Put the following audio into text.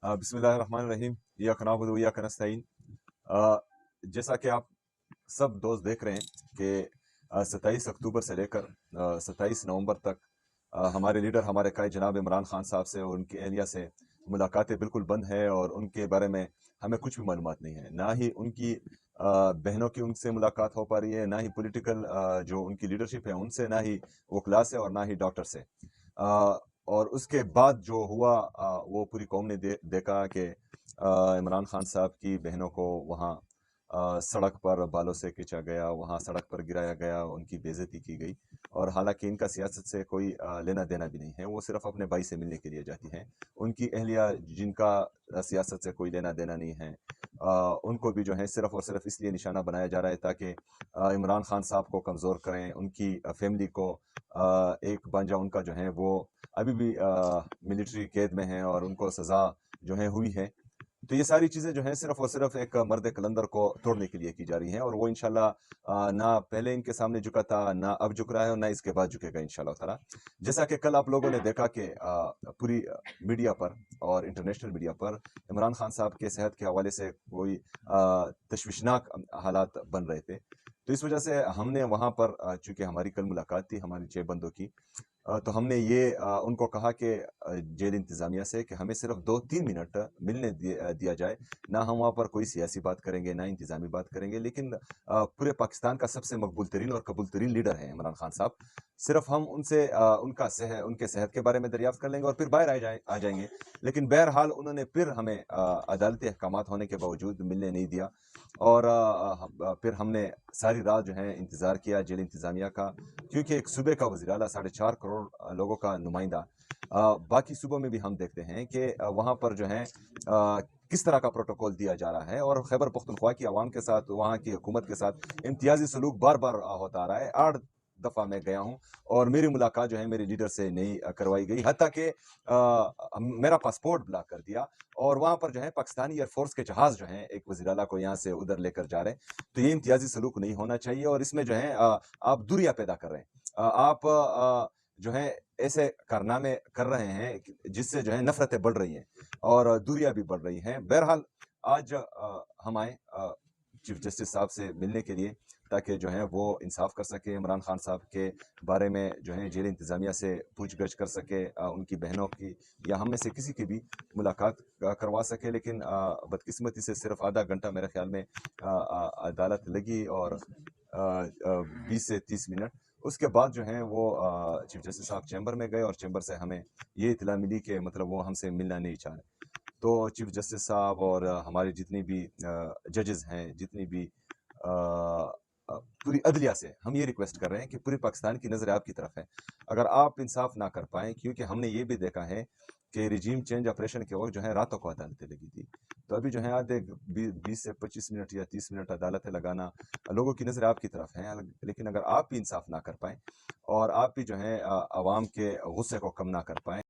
बिस्मिल्लाहिर्रहमानिर्रहीम। इय्याक नअबुदु व इय्याक नस्तईन। जैसा कि आप सब दोस्त देख रहे हैं कि 27 अक्टूबर से लेकर 27 नवंबर तक हमारे लीडर हमारे कायद जनाब इमरान खान साहब से और उनकी अहलिया से मुलाकातें बिल्कुल बंद है और उनके बारे में हमें कुछ भी मालूमात नहीं है। ना ही उनकी बहनों की उनसे मुलाकात हो पा रही है, ना ही पॉलिटिकल जो उनकी लीडरशिप है उनसे, ना ही वकला से और ना ही डॉक्टर से। और उसके बाद जो हुआ वो पूरी कौम ने देखा कि इमरान खान साहब की बहनों को वहाँ सड़क पर बालों से खींचा गया, वहाँ सड़क पर गिराया गया, उनकी बेइज्जती की गई। और हालांकि इनका सियासत से कोई लेना देना भी नहीं है, वो सिर्फ अपने भाई से मिलने के लिए जाती हैं। उनकी अहलिया जिनका सियासत से कोई लेना देना नहीं है, उनको भी जो है सिर्फ और सिर्फ इसलिए निशाना बनाया जा रहा है ताकि इमरान खान साहब को कमज़ोर करें, उनकी फैमिली को एक भांजा उनका जो है वो अभी भी मिलिट्री कैद में है और उनको सज़ा जो है हुई है। तो ये सारी चीज़ें जो हैं सिर्फ और सिर्फ एक मर्द कलंदर को तोड़ने के लिए की जा रही हैं, और वो इंशाल्लाह ना पहले इनके सामने झुका था, ना अब झुक रहा है और ना इसके बाद झुकेगा इंशाल्लाह ताला। जैसा कि कल आप लोगों ने देखा कि पूरी मीडिया पर और इंटरनेशनल मीडिया पर इमरान खान साहब के सेहत के हवाले से कोई तशवीशनाक हालात बन रहे थे। तो इस वजह से हमने वहाँ पर चूँकि हमारी कल मुलाकात थी हमारी 6 बंदों की, तो हमने ये उनको कहा कि जेल इंतज़ामिया से कि हमें सिर्फ 2-3 मिनट मिलने दिया जाए। ना हम वहाँ पर कोई सियासी बात करेंगे, ना इंतज़ामी बात करेंगे, लेकिन पूरे पाकिस्तान का सबसे मकबूल तरीन और कबूल तरीन लीडर हैं इमरान खान साहब। सिर्फ हम उनसे उनके सेहत के बारे में दरियाफ़्त कर लेंगे और फिर बाहर आ जाएँगे। लेकिन बहरहाल उन्होंने फिर हमें अदालती अहकामात होने के बावजूद मिलने नहीं दिया, और फिर हमने सारी रात जो है इंतज़ार किया जेल इंतज़ामिया का, क्योंकि एक सूबे का वज़ीर आला 4.5 करोड़ लोगों का नुमाइंदा, बाकी सूबों में भी हम देखते हैं कि वहाँ पर जो है किस तरह का प्रोटोकॉल दिया जा रहा है, और खैबर पख्तूनख्वा की आवाम के साथ, वहाँ की हुकूमत के साथ इम्तियाजी सलूक बार बार होता आ रहा है। 8 दफ़ा मैं गया हूँ और मेरी मुलाकात जो है मेरे लीडर से नहीं करवाई गई, हत्ता कि मेरा पासपोर्ट ब्लॉक कर दिया। और वहाँ पर जो है पाकिस्तानी एयरफोर्स के जहाज़ जो हैं एक वज़ीर आला को यहाँ से उधर लेकर जा रहे हैं। तो ये इम्तियाजी सलूक नहीं होना चाहिए, और इसमें जो है आप दूरियां पैदा कर रहे हैं। आप जो है ऐसे कारनामे कर रहे हैं जिससे जो है नफरतें बढ़ रही हैं और दूरियां भी बढ़ रही हैं। बहरहाल आज हम आए चीफ जस्टिस साहब से मिलने के लिए, ताकि जो है वो इंसाफ कर सके, इमरान खान साहब के बारे में जो है जेल इंतज़ामिया से पूछगछ कर सके, उनकी बहनों की या हम में से किसी की भी मुलाकात करवा सके। लेकिन बदकिस्मती से सिर्फ आधा घंटा मेरे ख्याल में अदालत लगी, और 20 से 30 मिनट उसके बाद जो है वो चीफ जस्टिस साहब चैम्बर में गए, और चैम्बर से हमें ये इतला मिली कि मतलब वो हमसे मिलना नहीं चाह रहे। तो चीफ जस्टिस साहब और हमारे जितने भी जजेस हैं, जितनी भी पूरी अदलिया से हम ये रिक्वेस्ट कर रहे हैं कि पूरी पाकिस्तान की नज़र आपकी तरफ है। अगर आप इंसाफ ना कर पाएँ, क्योंकि हमने ये भी देखा है कि रिजीम चेंज ऑपरेशन के वक़्त जो है रातों को अदालतें लगी थी। तो अभी जो है आधे 20 से 25 मिनट या 30 मिनट अदालतें लगाना, लोगों की नज़र आपकी तरफ है। लेकिन अगर आप भी इंसाफ ना कर पाएँ और आप भी जो है अवाम के गुस्से को कम ना कर पाएँ,